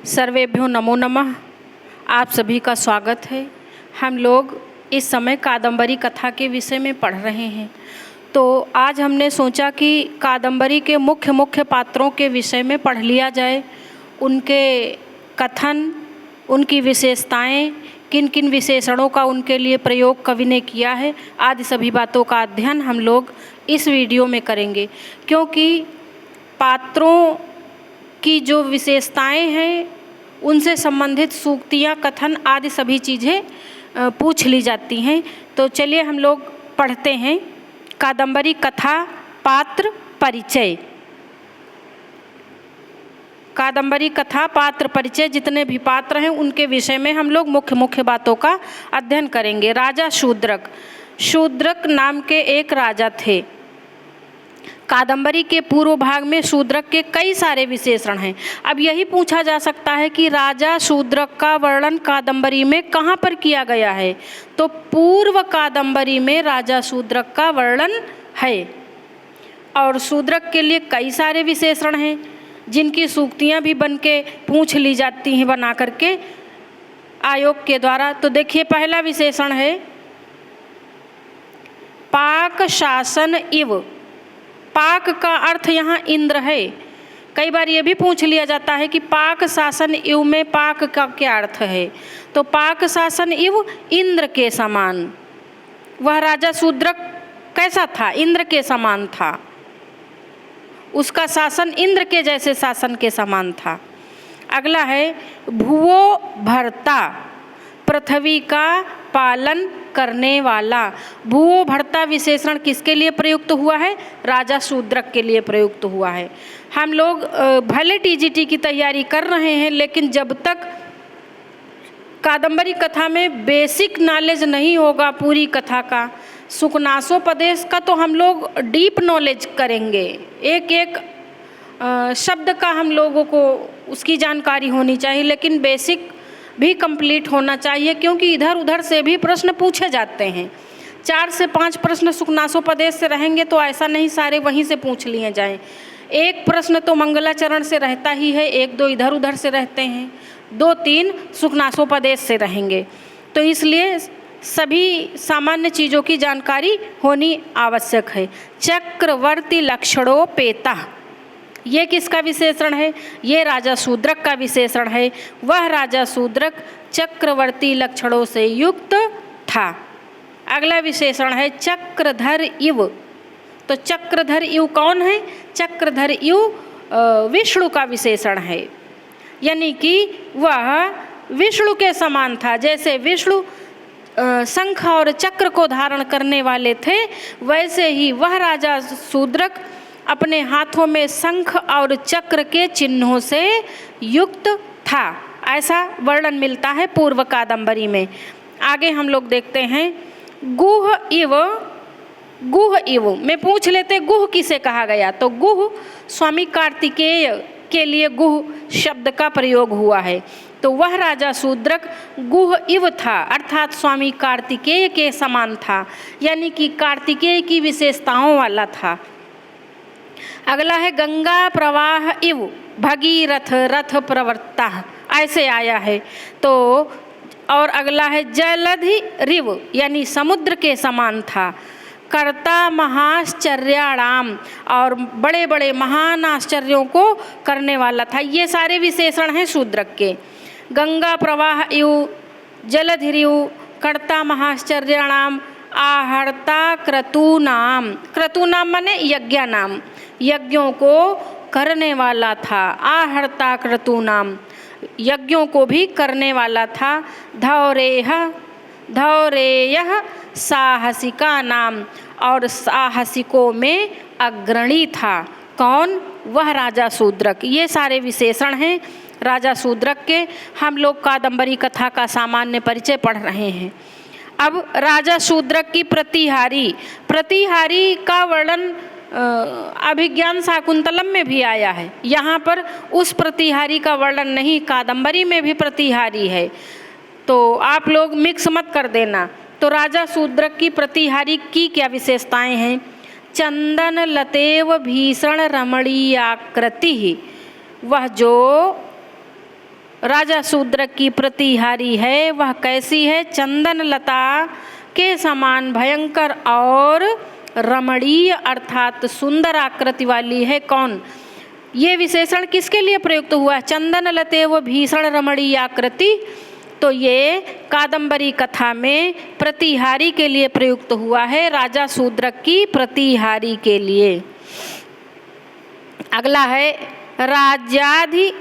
सर्वेभ्यो नमो नमः। आप सभी का स्वागत है। हम लोग इस समय कादम्बरी कथा के विषय में पढ़ रहे हैं। तो आज हमने सोचा कि कादम्बरी के मुख्य पात्रों के विषय में पढ़ लिया जाए, उनके कथन, उनकी विशेषताएं, किन किन विशेषणों का उनके लिए प्रयोग कवि ने किया है, आदि सभी बातों का अध्ययन हम लोग इस वीडियो में करेंगे। क्योंकि पात्रों की जो विशेषताएं हैं उनसे संबंधित सूक्तियाँ, कथन आदि सभी चीज़ें पूछ ली जाती हैं। तो चलिए हम लोग पढ़ते हैं कादम्बरी कथा पात्र परिचय। कादम्बरी कथा पात्र परिचय, जितने भी पात्र हैं उनके विषय में हम लोग मुख्य बातों का अध्ययन करेंगे। राजा शूद्रक। शूद्रक नाम के एक राजा थे। कादम्बरी के पूर्व भाग में शूद्रक के कई सारे विशेषण हैं। अब यही पूछा जा सकता है कि राजा शूद्रक का वर्णन कादम्बरी में कहाँ पर किया गया है। तो पूर्व कादम्बरी में राजा शूद्रक का वर्णन है और शूद्रक के लिए कई सारे विशेषण हैं जिनकी सूक्तियाँ भी बन के पूछ ली जाती हैं बना करके आयोग के द्वारा। तो देखिए, पहला विशेषण है पाक शासन इव। पाक का अर्थ यहाँ इंद्र है। कई बार ये भी पूछ लिया जाता है कि पाक शासन इव में पाक का क्या अर्थ है। तो पाक शासन इव, इंद्र के समान। वह राजा शूद्रक कैसा था? इंद्र के समान था। उसका शासन इंद्र के जैसे शासन के समान था। अगला है भुवो भर्ता, पृथ्वी का पालन करने वाला। भुवो भर्ता विशेषण किसके लिए प्रयुक्त हुआ है? राजा शूद्रक के लिए प्रयुक्त हुआ है। हम लोग भले टीजीटी की तैयारी कर रहे हैं, लेकिन जब तक कादम्बरी कथा में बेसिक नॉलेज नहीं होगा पूरी कथा का, सुकनासोपदेश का तो हम लोग डीप नॉलेज करेंगे। एक एक शब्द का हम लोगों को उसकी जानकारी होनी चाहिए, लेकिन बेसिक भी कंप्लीट होना चाहिए, क्योंकि इधर उधर से भी प्रश्न पूछे जाते हैं। 4 से 5 प्रश्न सुकनासोपदेश से रहेंगे तो ऐसा नहीं सारे वहीं से पूछ लिए जाएं। एक प्रश्न तो मंगलाचरण से रहता ही है, 1-2 इधर उधर से रहते हैं, 2-3 सुकनासोपदेश से रहेंगे। तो इसलिए सभी सामान्य चीज़ों की जानकारी होनी आवश्यक है। चक्रवर्ती लक्षणोपेता, ये किसका विशेषण है? ये राजा शूद्रक का विशेषण है। वह राजा शूद्रक चक्रवर्ती लक्षणों से युक्त था। अगला विशेषण है चक्रधर इव। तो चक्रधर इव कौन है? चक्रधर इव विष्णु का विशेषण है, यानी कि वह विष्णु के समान था। जैसे विष्णु शंख और चक्र को धारण करने वाले थे, वैसे ही वह राजा शूद्रक अपने हाथों में शंख और चक्र के चिन्हों से युक्त था। ऐसा वर्णन मिलता है पूर्व कादम्बरी में। आगे हम लोग देखते हैं गुह इव। गुह इव में पूछ लेते गुह किसे कहा गया। तो गुह स्वामी कार्तिकेय के लिए गुह शब्द का प्रयोग हुआ है। तो वह राजा शूद्रक गुह इव था, अर्थात स्वामी कार्तिकेय के समान था, यानी कि कार्तिकेय की विशेषताओं वाला था। अगला है गंगा प्रवाह इव भगीरथ रथ प्रवर्ता, ऐसे आया है। तो और अगला है जलधि रिव, यानी समुद्र के समान था। कर्ता महाश्चर्याणाम, और बड़े बड़े महान आश्चर्यों को करने वाला था। ये सारे विशेषण हैं शूद्रक के। गंगा प्रवाह इव, जलधिरिव, कर्ता महाश्चर्याणाम, आहर्ता क्रतूनाम। क्रतूनाम माने यज्ञानाम, यज्ञों को करने वाला था। आहर्ता क्रतूनाम, यज्ञों को भी करने वाला था। धौरेह, धौरेयः साहसिका नाम, और साहसिकों में अग्रणी था। कौन? वह राजा शूद्रक। ये सारे विशेषण हैं राजा शूद्रक के। हम लोग कादम्बरी कथा का सामान्य परिचय पढ़ रहे हैं। अब राजा शूद्रक की प्रतिहारी। प्रतिहारी का वर्णन अभिज्ञान शाकुंतलम में भी आया है। यहाँ पर उस प्रतिहारी का वर्णन नहीं, कादम्बरी में भी प्रतिहारी है, तो आप लोग मिक्स मत कर देना। तो राजा शूद्रक की प्रतिहारी की क्या विशेषताएं हैं? चंदन लतेव भीषण रमणीयाकृति, वह जो राजा शूद्रक की प्रतिहारी है वह कैसी है? चंदन लता के समान भयंकर और रमणीय अर्थात सुंदर आकृति वाली है। कौन? ये विशेषण किसके लिए प्रयुक्त हुआ है? चंदन लते व भीषण रमणीय आकृति, तो ये कादंबरी कथा में प्रतिहारी के लिए प्रयुक्त हुआ है, राजा शूद्रक की प्रतिहारी के लिए। अगला है राज्याधिदेवतेव।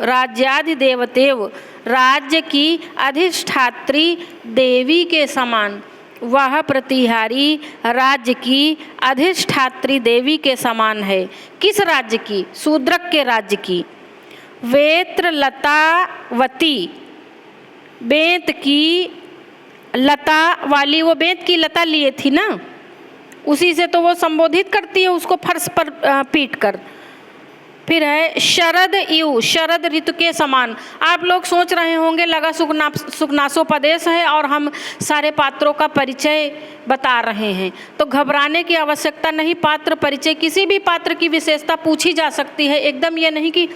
राज्याधिदेवतेव, राज्य की अधिष्ठात्री देवी के समान। वह प्रतिहारी राज्य की अधिष्ठात्री देवी के समान है। किस राज्य की? शूद्रक के राज्य की। वेत्र लतावती, बेंत की लता वाली, वो बेंत की लता लिए थी ना, उसी से तो वो संबोधित करती है उसको फर्श पर पीट कर। फिर है शरद इव, शरद ऋतु के समान। आप लोग सोच रहे होंगे लगा सुखनासोपदेश है और हम सारे पात्रों का परिचय बता रहे हैं, तो घबराने की आवश्यकता नहीं। पात्र परिचय, किसी भी पात्र की विशेषता पूछी जा सकती है, एकदम ये नहीं कि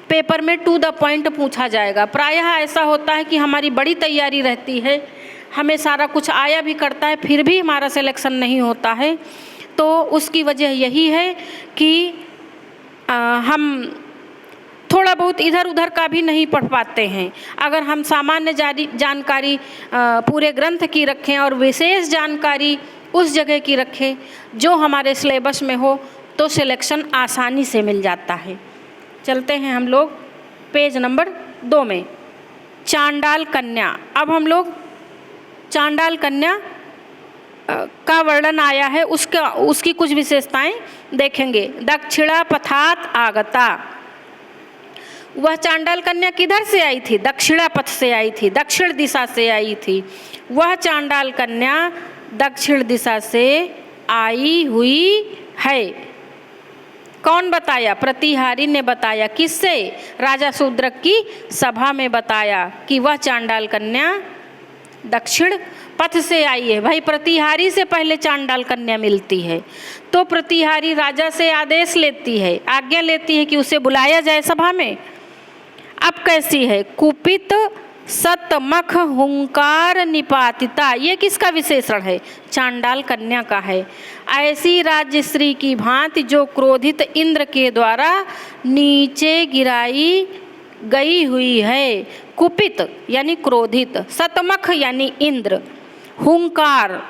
पेपर में टू द पॉइंट पूछा जाएगा। प्रायः ऐसा होता है कि हमारी बड़ी तैयारी रहती है, हमें सारा कुछ आया भी करता है, फिर भी हमारा सिलेक्शन नहीं होता है। तो उसकी वजह यही है कि हम थोड़ा बहुत इधर उधर का भी नहीं पढ़ पाते हैं। अगर हम सामान्य जानकारी पूरे ग्रंथ की रखें और विशेष जानकारी उस जगह की रखें जो हमारे सिलेबस में हो, तो सिलेक्शन आसानी से मिल जाता है। चलते हैं हम लोग पेज नंबर 2 में, चांडाल कन्या। अब हम लोग चांडाल कन्या का वर्णन आया है, उसकी कुछ विशेषताएं देखेंगे। दक्षिणा पथात आगता, वह चांडाल कन्या किधर से आई थी? दक्षिणा पथ से आई थी, दक्षिण दिशा से आई थी। वह चांडाल कन्या दक्षिण दिशा से आई हुई है। कौन बताया? प्रतिहारी ने बताया। किससे? राजा शूद्रक की सभा में बताया कि वह चांडाल कन्या दक्षिण पथ से आई है। भाई प्रतिहारी से पहले चांडाल कन्या मिलती है, तो प्रतिहारी राजा से आदेश लेती है, आज्ञा लेती है कि उसे बुलाया जाए सभा में। अब कैसी है? कुपित सतमख हुंकार निपातिता, ये किसका विशेषण है? चांडाल कन्या का है। ऐसी राज्यश्री की भांति जो क्रोधित इंद्र के द्वारा नीचे गिराई गई हुई है। कुपित यानी क्रोधित, सतमख यानी इंद्र, हुंकार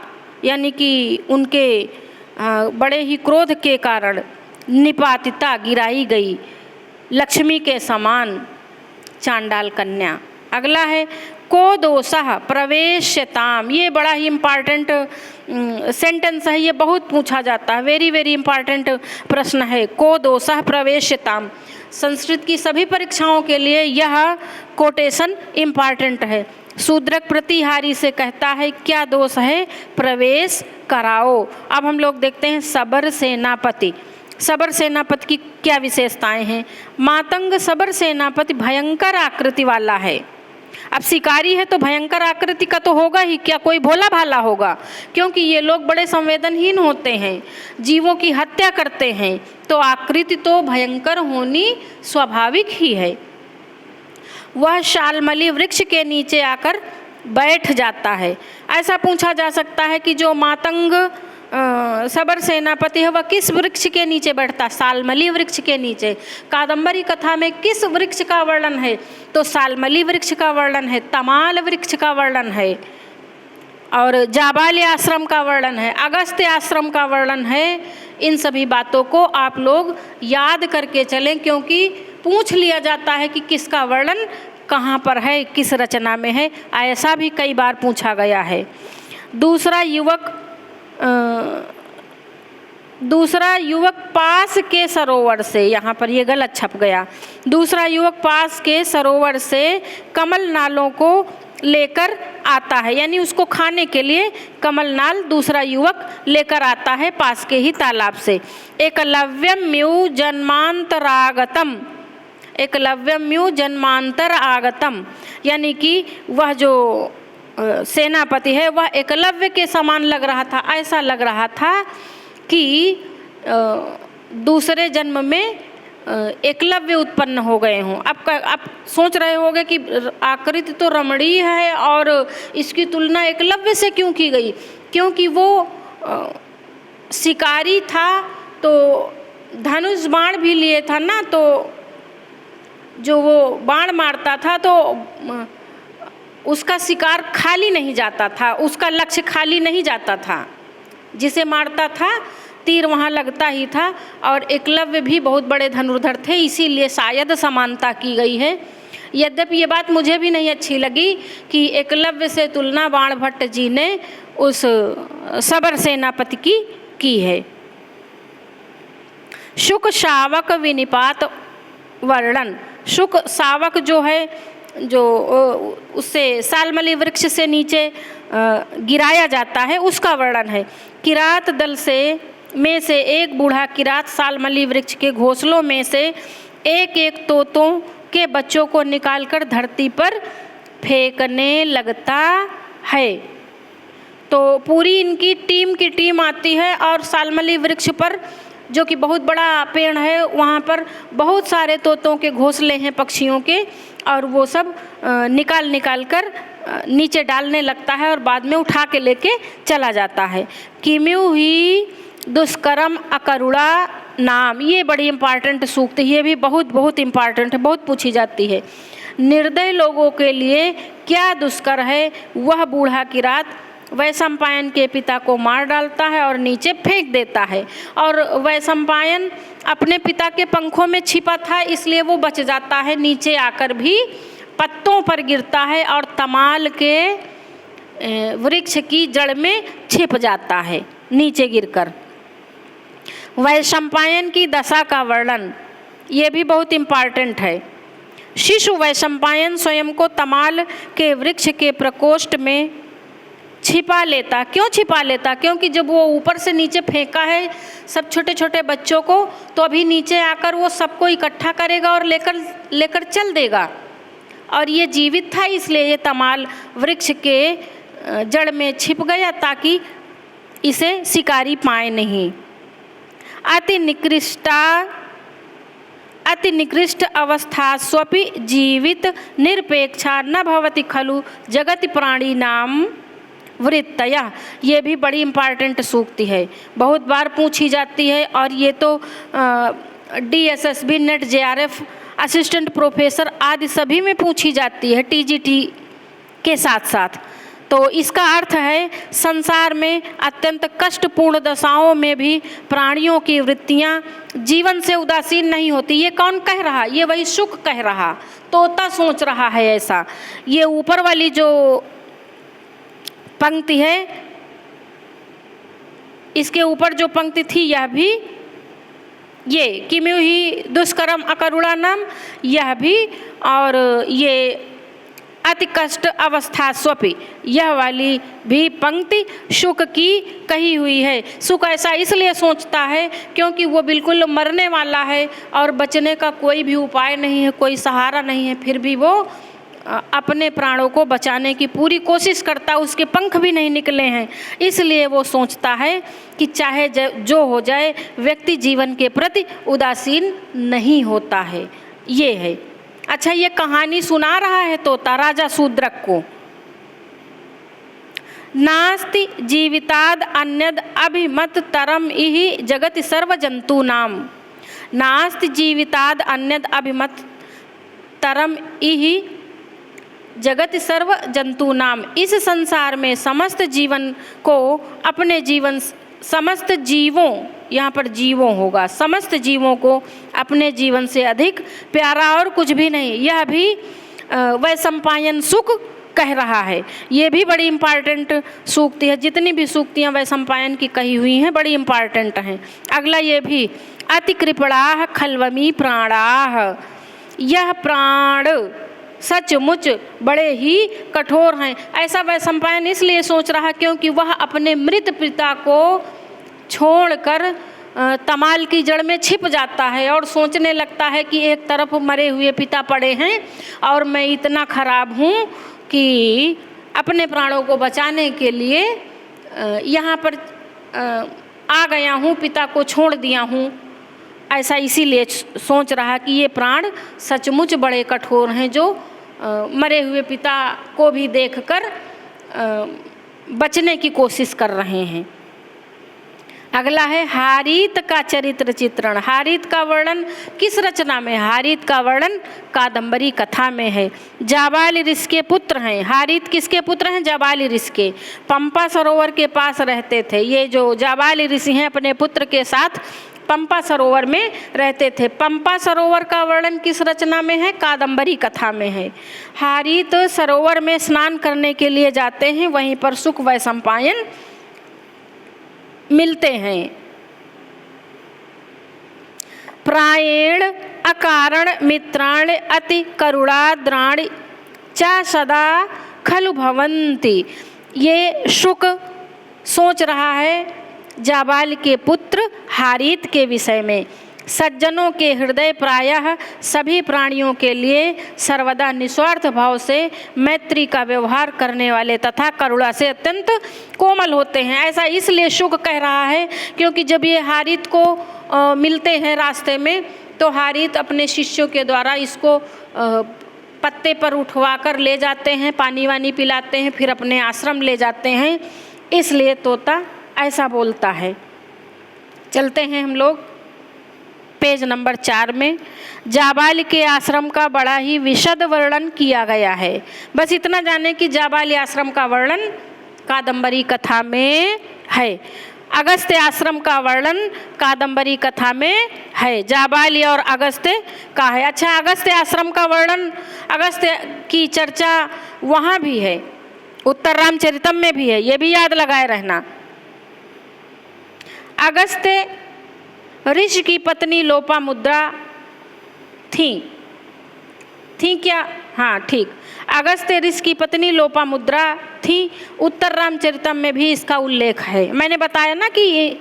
यानी कि उनके बड़े ही क्रोध के कारण, निपातिता गिराई गई, लक्ष्मी के समान चांडाल कन्या। अगला है को दोषः प्रवेश्यताम, ये बड़ा ही इम्पॉर्टेंट सेंटेंस है, ये बहुत पूछा जाता है, वेरी वेरी इम्पॉर्टेंट प्रश्न है। को दोषः प्रवेश्यताम, संस्कृत की सभी परीक्षाओं के लिए यह कोटेशन इम्पॉर्टेंट है। शूद्रक प्रतिहारी से कहता है क्या दोष है? प्रवेश कराओ। अब हम लोग देखते हैं सबर सेनापति। सबर सेनापति की क्या विशेषताएं हैं? मातंग सबर सेनापति भयंकर आकृति वाला है। अब शिकारी है तो भयंकर आकृति का तो होगा ही, क्या कोई भोला भाला होगा? क्योंकि ये लोग बड़े संवेदनहीन होते हैं, जीवों की हत्या करते हैं, तो आकृति तो भयंकर होनी स्वाभाविक ही है। वह शालमली वृक्ष के नीचे आकर बैठ जाता है। ऐसा पूछा जा सकता है कि जो मातंग सबर सेनापति है वह किस वृक्ष के नीचे बैठता? शालमली वृक्ष के नीचे। कादंबरी कथा में किस वृक्ष का वर्णन है? तो शालमली वृक्ष का वर्णन है, तमाल वृक्ष का वर्णन है, और जाबाल्य आश्रम का वर्णन है, अगस्त्य आश्रम का वर्णन है। इन सभी बातों को आप लोग याद करके चलें, क्योंकि पूछ लिया जाता है कि किसका वर्णन कहाँ पर है, किस रचना में है, ऐसा भी कई बार पूछा गया है। दूसरा युवक पास के सरोवर से, यहाँ पर ये गलत छप गया। दूसरा युवक पास के सरोवर से कमल नालों को लेकर आता है, यानी उसको खाने के लिए कमल नाल दूसरा युवक लेकर आता है पास के ही तालाब से। एकलव्यम्यु जन्मांतरागतम, एकलव्यम्यु जन्मांतर आगतम, यानी कि वह जो सेनापति है वह एकलव्य के समान लग रहा था। ऐसा लग रहा था कि दूसरे जन्म में एकलव्य उत्पन्न हो गए हों। आप सोच रहे होंगे कि आकृति तो रमणीय है और इसकी तुलना एकलव्य से क्यों की गई? क्योंकि वो शिकारी था तो धनुष बाण भी लिए था ना, तो जो वो बाण मारता था तो उसका शिकार खाली नहीं जाता था, उसका लक्ष्य खाली नहीं जाता था, जिसे मारता था तीर वहाँ लगता ही था। और एकलव्य भी बहुत बड़े धनुर्धर थे, इसीलिए शायद समानता की गई है। यद्यपि ये बात मुझे भी नहीं अच्छी लगी कि एकलव्य से तुलना बाणभट्ट जी ने उस सबर सेनापति की है। शुक शावक विनिपात वर्णन। शुक शावक जो है, जो उससे सालमली वृक्ष से नीचे गिराया जाता है, उसका वर्णन है। किरात दल में से एक बूढ़ा किरात सालमली वृक्ष के घोंसलों में से एक एक तोतों के बच्चों को निकालकर धरती पर फेंकने लगता है। तो पूरी इनकी टीम आती है और सालमली वृक्ष पर, जो कि बहुत बड़ा पेड़ है, वहाँ पर बहुत सारे तोतों के घोंसले हैं पक्षियों के, और वो सब निकाल कर नीचे डालने लगता है और बाद में उठा के लेके चला जाता है। किम्यू ही दुष्कर्म अकरुणा नाम, ये बड़ी इम्पॉर्टेंट सूक्त है, ये भी बहुत इम्पॉर्टेंट है, बहुत पूछी जाती है। निर्दय लोगों के लिए क्या दुष्कर है? वह बूढ़ा किरात वैशंपायन के पिता को मार डालता है और नीचे फेंक देता है। और वैशंपायन अपने पिता के पंखों में छिपा था, इसलिए वो बच जाता है, नीचे आकर भी पत्तों पर गिरता है और तमाल के वृक्ष की जड़ में छिप जाता है नीचे गिरकर। वैशंपायन की दशा का वर्णन, ये भी बहुत इम्पॉर्टेंट है। शिशु वैशंपायन स्वयं को तमाल के वृक्ष के प्रकोष्ठ में छिपा लेता। क्यों छिपा लेता? क्योंकि जब वो ऊपर से नीचे फेंका है सब छोटे छोटे बच्चों को, तो अभी नीचे आकर वो सबको इकट्ठा करेगा और लेकर चल देगा। और ये जीवित था, इसलिए ये तमाल वृक्ष के जड़ में छिप गया ताकि इसे शिकारी पाए नहीं। अति निकृष्ट अवस्था स्वपि जीवित निरपेक्षा न भवति खलु जगति प्राणी नाम वृत्तया, ये भी बड़ी इम्पॉर्टेंट सूक्ति है, बहुत बार पूछी जाती है। और ये तो DSSB net JRF assistant professor आदि सभी में पूछी जाती है, TGT के साथ साथ। तो इसका अर्थ है संसार में अत्यंत कष्टपूर्ण दशाओं में भी प्राणियों की वृत्तियां जीवन से उदासीन नहीं होती। ये कौन कह रहा? ये वही शुक कह रहा, तोता सोच रहा है ऐसा। ये ऊपर वाली जो पंक्ति है, इसके ऊपर जो पंक्ति थी, यह भी, ये किम्यू ही दुष्कर्म अकरुणा नाम, यह भी, और ये अति कष्ट अवस्था स्वपि, यह वाली भी पंक्ति शुक की कही हुई है। शुक ऐसा इसलिए सोचता है क्योंकि वो बिल्कुल मरने वाला है और बचने का कोई भी उपाय नहीं है, कोई सहारा नहीं है, फिर भी वो अपने प्राणों को बचाने की पूरी कोशिश करता, उसके पंख भी नहीं निकले हैं, इसलिए वो सोचता है कि चाहे जो हो जाए व्यक्ति जीवन के प्रति उदासीन नहीं होता है। ये है। अच्छा, ये कहानी सुना रहा है तोता राजा शूद्रक को। नास्ति जीविताद अन्यद अभिमत तरम इहि जगति सर्व जंतु नाम। नास्ति जीविताद अन्यद अभिमत तरम इहि जगत सर्व जंतु नाम। इस संसार में समस्त जीवन को अपने जीवन, समस्त जीवों, यहाँ पर जीवों होगा, समस्त जीवों को अपने जीवन से अधिक प्यारा और कुछ भी नहीं। यह भी वैशंपायन शुक कह रहा है। ये भी बड़ी इम्पॉर्टेंट सूक्ति है। जितनी भी सूक्तियाँ वैशंपायन की कही हुई हैं बड़ी इम्पॉर्टेंट हैं। अगला ये भी, अति कृपणाः खल्वमी प्राणाः। यह प्राण सचमुच बड़े ही कठोर हैं। ऐसा वैशंपायन इसलिए सोच रहा क्योंकि वह अपने मृत पिता को छोड़कर तमाल की जड़ में छिप जाता है और सोचने लगता है कि एक तरफ मरे हुए पिता पड़े हैं और मैं इतना खराब हूँ कि अपने प्राणों को बचाने के लिए यहाँ पर आ गया हूँ, पिता को छोड़ दिया हूँ। ऐसा इसीलिए सोच रहा कि ये प्राण सचमुच बड़े कठोर हैं, जो मरे हुए पिता को भी देखकर बचने की कोशिश कर रहे हैं। अगला है हारीत का चरित्र चित्रण। हारीत का वर्णन किस रचना में? हारीत का वर्णन कादंबरी कथा में है। जाबाली ऋषि के पुत्र हैं। हारीत किसके पुत्र हैं? जाबाली ऋषि के। पंपा सरोवर के पास रहते थे। ये जो जाबाली ऋषि हैं अपने पुत्र के साथ पंपा सरोवर में रहते थे। पंपा सरोवर का वर्णन किस रचना में है? कादंबरी कथा में है। हारीत सरोवर में स्नान करने के लिए जाते हैं, वहीं पर सुख व सम्पायन मिलते हैं। प्रायेण अकारण मित्राण अति करुणाद्राण च सदा खलु भवन्ति। ये शुक सोच रहा है जाबाल के पुत्र हारीत के विषय में। सज्जनों के हृदय प्रायः सभी प्राणियों के लिए सर्वदा निस्वार्थ भाव से मैत्री का व्यवहार करने वाले तथा करुणा से अत्यंत कोमल होते हैं। ऐसा इसलिए शुक कह रहा है क्योंकि जब ये हारीत को मिलते हैं रास्ते में, तो हारीत अपने शिष्यों के द्वारा इसको पत्ते पर उठवा कर ले जाते हैं, पानी वानी पिलाते हैं, फिर अपने आश्रम ले जाते हैं, इसलिए तोता ऐसा बोलता है। चलते हैं हम लोग पेज नंबर 4 में। जाबाल के आश्रम का बड़ा ही विशद वर्णन किया गया है। बस इतना जाने कि जाबाल आश्रम का वर्णन कादंबरी कथा में है। अगस्त्य आश्रम का वर्णन कादंबरी कथा में है। जाबाली और अगस्त्य का है। अच्छा, अगस्त्य आश्रम का वर्णन, अगस्त्य की चर्चा वहाँ भी है, उत्तर रामचरितम में भी है, ये भी याद लगाए रहना। अगस्त्य ऋषि की पत्नी लोपामुद्रा थी क्या? हाँ ठीक, अगस्त्य ऋषि की पत्नी लोपामुद्रा थी। उत्तर रामचरितम में भी इसका उल्लेख है। मैंने बताया ना कि ये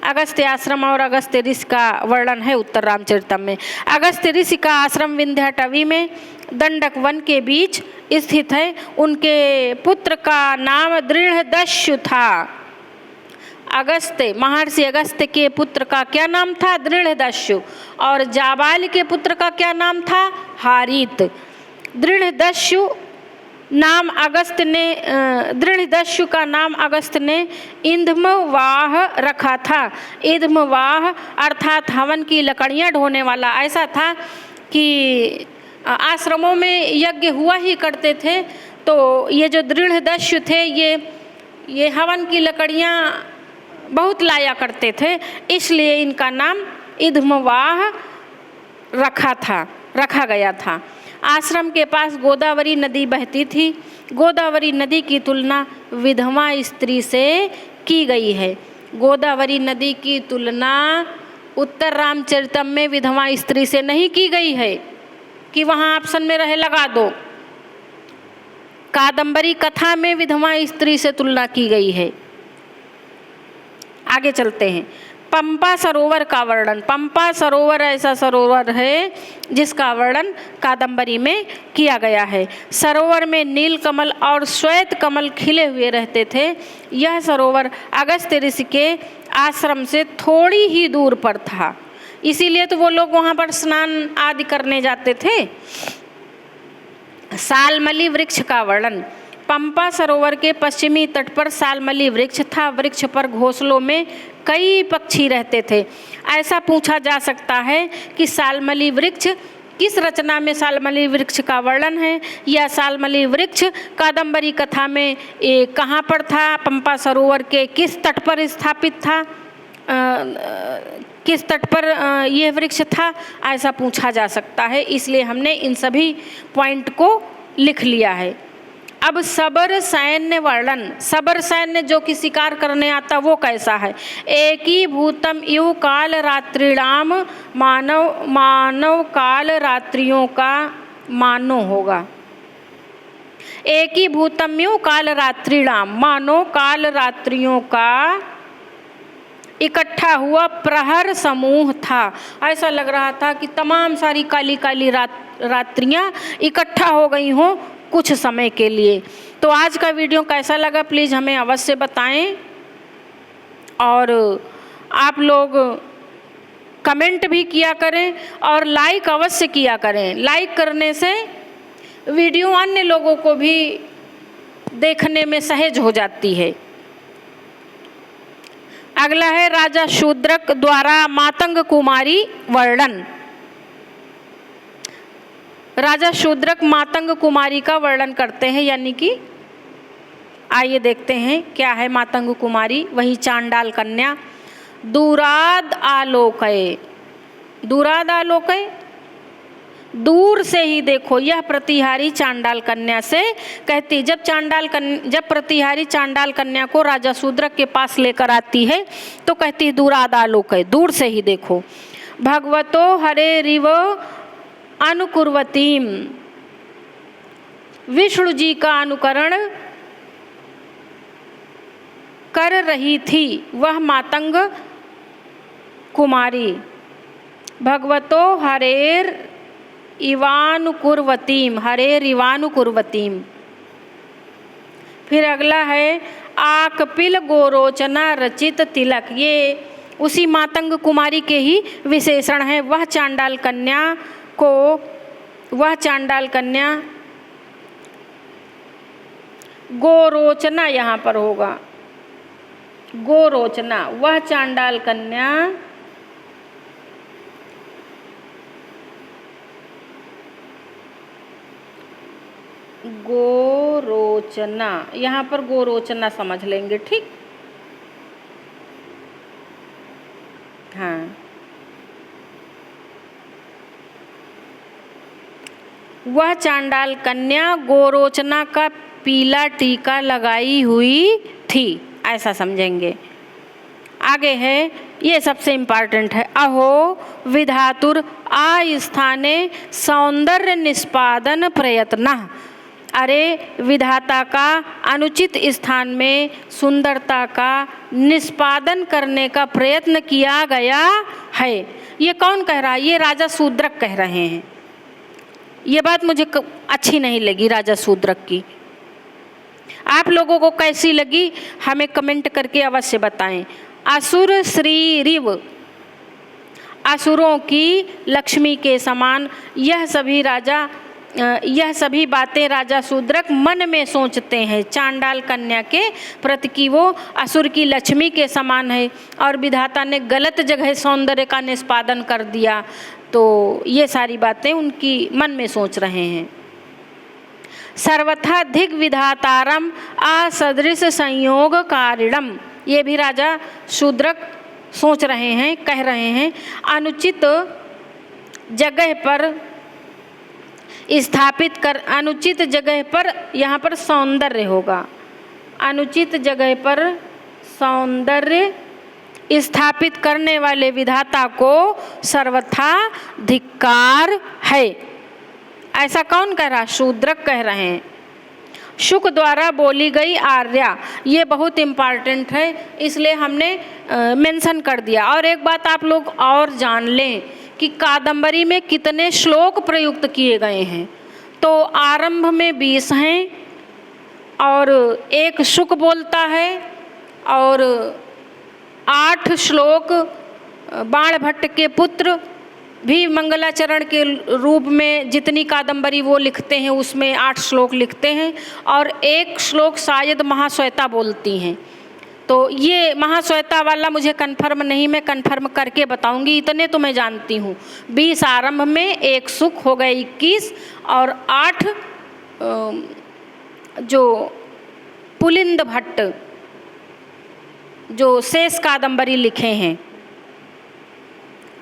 अगस्त्य आश्रम और अगस्त्य ऋषि का वर्णन है उत्तर रामचरितम में। अगस्त्य ऋषि का आश्रम विंध्याटवी में दंडक वन के बीच स्थित है। उनके पुत्र का नाम दृढ़दस्यु था। अगस्त्य, महर्षि अगस्त्य के पुत्र का क्या नाम था? दृढ़दस्यु। और जाबाल के पुत्र का क्या नाम था? हारीत। दृढ़दस्यु का नाम अगस्त्य ने इंधमवाह रखा था। इंधमवाह अर्थात हवन की लकड़ियाँ ढोने वाला। ऐसा था कि आश्रमों में यज्ञ हुआ ही करते थे, तो ये जो दृढ़दस्यु थे ये हवन की लकड़ियाँ बहुत लाया करते थे, इसलिए इनका नाम इंधमवाह रखा गया था। आश्रम के पास गोदावरी नदी बहती थी। गोदावरी नदी की तुलना विधवा स्त्री से की गई है। गोदावरी नदी की तुलना उत्तर रामचरितम में विधवा स्त्री से नहीं की गई है कि वहाँ ऑप्शन में रहे लगा दो। कादंबरी कथा में विधवा स्त्री से तुलना की गई है। आगे चलते हैं। पंपा सरोवर का वर्णन। पंपा सरोवर ऐसा सरोवर है जिसका वर्णन कादंबरी में किया गया है। सरोवर में नील कमल और श्वेत कमल खिले हुए रहते थे। यह सरोवर अगस्त्य ऋषि के आश्रम से थोड़ी ही दूर पर था, इसीलिए तो वो लोग वहाँ पर स्नान आदि करने जाते थे। सालमली वृक्ष का वर्णन। पंपा सरोवर के पश्चिमी तट पर सालमली वृक्ष था। वृक्ष पर घोंसलों में कई पक्षी रहते थे। ऐसा पूछा जा सकता है कि सालमली वृक्ष किस रचना में सालमली वृक्ष का वर्णन है, या सालमली वृक्ष कादंबरी कथा में कहाँ पर था, पंपा सरोवर के किस तट पर स्थापित था, किस तट पर यह वृक्ष था, ऐसा पूछा जा सकता है। इसलिए हमने इन सभी पॉइंट को लिख लिया है। अब सबर सैन्य वर्णन। सबर सैन्य जो कि शिकार करने आता वो कैसा है? एकीभूतम इव काल रात्रिणाम मानव काल रात्रियों का मानो होगा। एकीभूतम इव काल रात्रिणाम, मानो काल रात्रियों का इकट्ठा हुआ प्रहर समूह था। ऐसा लग रहा था कि तमाम सारी काली काली रात्रियां इकट्ठा हो गई हों कुछ समय के लिए। तो आज का वीडियो कैसा लगा प्लीज़ हमें अवश्य बताएं। और आप लोग कमेंट भी किया करें और लाइक अवश्य किया करें। लाइक करने से वीडियो अन्य लोगों को भी देखने में सहज हो जाती है। अगला है राजा शूद्रक द्वारा मातंग कुमारी वर्णन। राजा शूद्रक मातंग कुमारी का वर्णन करते हैं, यानी कि आइए देखते हैं क्या है मातंग कुमारी। वही चांडाल कन्या। दूराद आलोकय, दूराद आलोकय, दूर से ही देखो। यह प्रतिहारी चांडाल कन्या से कहती, जब प्रतिहारी चांडाल कन्या को राजा शूद्रक के पास लेकर आती है तो कहती है दूराद आलोकय, दूर से ही देखो। भगवतो हरेरिव अनुकुर्वतीम, विष्णु जी का अनुकरण कर रही थी वह मातंग कुमारी। भगवतो हरेर इवानुकुर्वतीम, हरेर इवानुकुर्वतीम। फिर अगला है आकपिल गोरोचना रचित तिलक। ये उसी मातंग कुमारी के ही विशेषण है। वह चांडाल कन्या गोरोचना, यहाँ पर होगा गोरोचना। वह चांडाल कन्या गोरोचना, यहाँ पर गोरोचना समझ लेंगे, ठीक। हाँ, वह चांडाल कन्या गोरोचना का पीला टीका लगाई हुई थी, ऐसा समझेंगे। आगे है, ये सबसे इम्पॉर्टेंट है। अहो विधातुर आस्थाने सौंदर्य निष्पादन प्रयत्न। अरे विधाता का अनुचित स्थान में सुंदरता का निष्पादन करने का प्रयत्न किया गया है। ये कौन कह रहा है? ये राजा शूद्रक कह रहे हैं। ये बात मुझे अच्छी नहीं लगी राजा शूद्रक की। आप लोगों को कैसी लगी हमें कमेंट करके अवश्य बताएं। असुर श्री रिव, असुरों की लक्ष्मी के समान, यह सभी बातें राजा शूद्रक मन में सोचते हैं चांडाल कन्या के प्रति कि वो असुर की लक्ष्मी के समान है और विधाता ने गलत जगह सौंदर्य का निष्पादन कर दिया। तो ये सारी बातें उनकी मन में सोच रहे हैं। सर्वथा धिग विधातारम असदृश संयोग कारिणम, ये भी राजा शूद्रक सोच रहे हैं, कह रहे हैं। अनुचित जगह पर स्थापित कर, अनुचित जगह पर, यहाँ पर सौंदर्य होगा, अनुचित जगह पर सौंदर्य स्थापित करने वाले विधाता को सर्वथा धिक्कार है। ऐसा कौन कह रहा? शूद्रक कह रहे हैं। शुक द्वारा बोली गई आर्या, ये बहुत इम्पॉर्टेंट है, इसलिए हमने मेंशन कर दिया। और एक बात आप लोग और जान लें कि कादंबरी में कितने श्लोक प्रयुक्त किए गए हैं। तो आरंभ में 20 हैं और एक शुक बोलता है और 8 श्लोक बाणभट्ट के पुत्र भी मंगलाचरण के रूप में जितनी कादंबरी वो लिखते हैं उसमें 8 श्लोक लिखते हैं और एक श्लोक शायद महाश्वेता बोलती हैं। तो ये महाश्वेता वाला मुझे कंफर्म नहीं, मैं कंफर्म करके बताऊंगी। इतने तो मैं जानती हूँ। 20 आरंभ में, एक सुख हो गए 21 और 8 जो पुलिंद भट्ट जो शेष कादंबरी लिखे हैं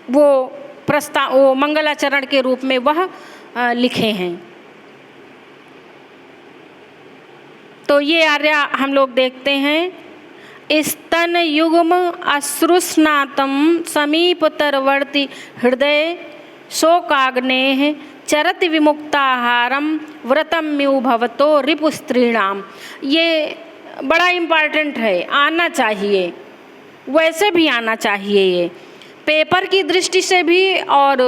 वो मंगलाचरण के रूप में वह लिखे हैं। तो ये आर्या हम लोग देखते हैं। स्तन युग्म अश्रुस्नातम समीपतरवर्ती हृदय शोकाग्नेः चरत विमुक्ताहारम व्रतम्यु भवतो रिपुस्त्रीणाम। ये बड़ा इम्पॉर्टेंट है, आना चाहिए, वैसे भी आना चाहिए। ये पेपर की दृष्टि से भी और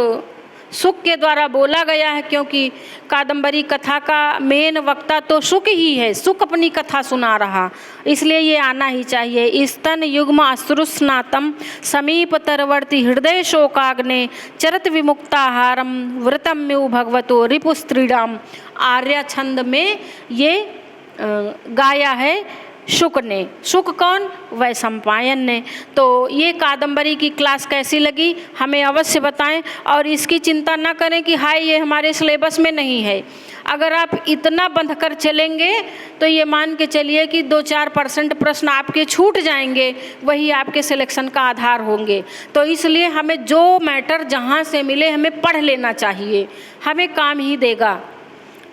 शुक के द्वारा बोला गया है, क्योंकि कादम्बरी कथा का मेन वक्ता तो शुक ही है। शुक अपनी कथा सुना रहा, इसलिए ये आना ही चाहिए। स्तन युग्म अश्रुस्नातम समीपतरवर्ती हृदय शोकाग्ने चरत विमुक्ताहारम व्रतम्यु भगवतो रिपुस्त्रीडाम। आर्या छंद में ये गाया है शुक ने। शुक कौन? वैशंपायन ने। तो ये कादंबरी की क्लास कैसी लगी हमें अवश्य बताएं, और इसकी चिंता ना करें कि हाय ये हमारे सिलेबस में नहीं है। अगर आप इतना बंध कर चलेंगे तो ये मान के चलिए कि 2-4% प्रश्न आपके छूट जाएंगे, वही आपके सिलेक्शन का आधार होंगे। तो इसलिए हमें जो मैटर जहाँ से मिले हमें पढ़ लेना चाहिए, हमें काम ही देगा।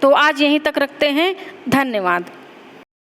तो आज यहीं तक रखते हैं। धन्यवाद।